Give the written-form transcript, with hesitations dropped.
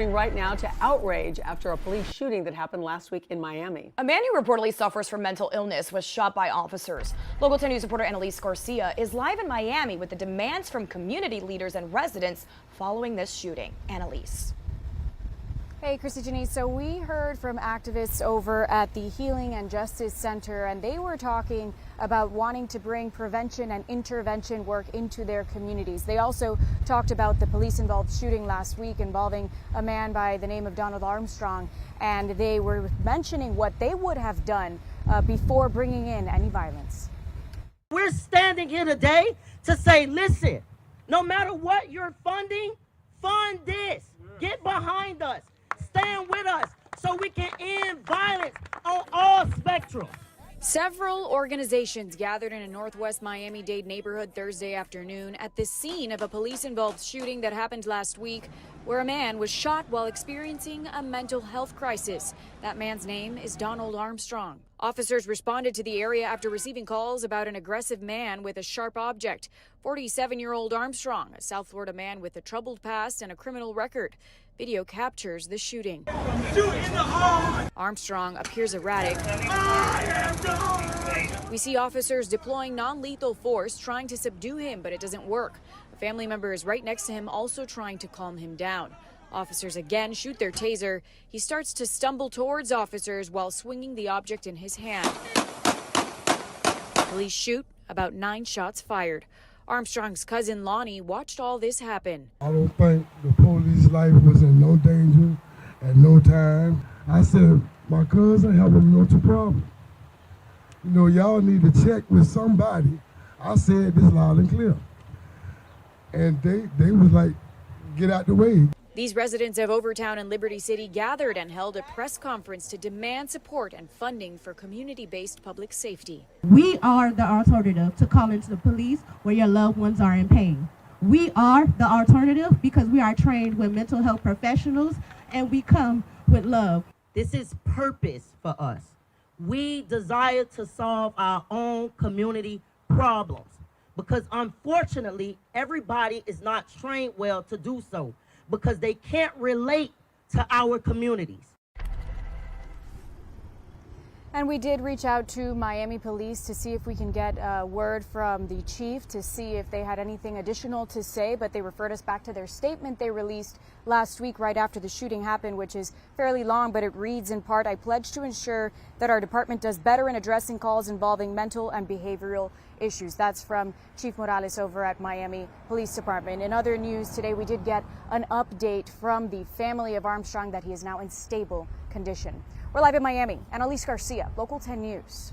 Right now to outrage after a police shooting that happened last week in Miami. A man who reportedly suffers from mental illness was shot by officers. Local 10 News reporter Annalise Garcia is live in Miami with the demands from community leaders and residents following this shooting. Annalise. Hey, Christy Janice. So we heard from activists over at the Healing and Justice Center, and they were talking about wanting to bring prevention and intervention work into their communities. They also talked about the police-involved shooting last week involving a man by the name of Donald Armstrong, and they were mentioning what they would have done before bringing in any violence. We're standing here today to say, listen, no matter what you're funding, fund this. Get behind us. Stand with us so we can end violence on all spectrums. Several organizations gathered in a northwest Miami-Dade neighborhood Thursday afternoon at the scene of a police-involved shooting that happened last week, where a man was shot while experiencing a mental health crisis. That man's name is Donald Armstrong. Officers responded to the area after receiving calls about an aggressive man with a sharp object. 47-year-old Armstrong, a South Florida man with a troubled past and a criminal record. Video captures the shooting. Armstrong appears erratic. We see officers deploying non-lethal force trying to subdue him, but it doesn't work. A family member is right next to him, also trying to calm him down. Officers again shoot their taser. He starts to stumble towards officers while swinging the object in his hand. Police shoot, about 9 shots fired. Armstrong's cousin Lonnie watched all this happen. I don't think the police life was in no danger at no time. I said, my cousin have a mental problem. You know, y'all need to check with somebody. I said this loud and clear. And they was like, get out the way. These residents of Overtown and Liberty City gathered and held a press conference to demand support and funding for community-based public safety. We are the alternative to calling to the police when your loved ones are in pain. We are the alternative because we are trained with mental health professionals and we come with love. This is purpose for us. We desire to solve our own community problems because unfortunately, everybody is not trained well to do so, because they can't relate to our communities. And we did reach out to Miami Police to see if we can get a word from the chief to see if they had anything additional to say, but they referred us back to their statement they released last week right after the shooting happened, which is fairly long, but it reads in part, "I pledge to ensure that our department does better in addressing calls involving mental and behavioral issues." That's from Chief Morales over at Miami Police Department. In other news today, we did get an update from the family of Armstrong that he is now in stable condition. We're live in Miami. Annalise Garcia, Local 10 News.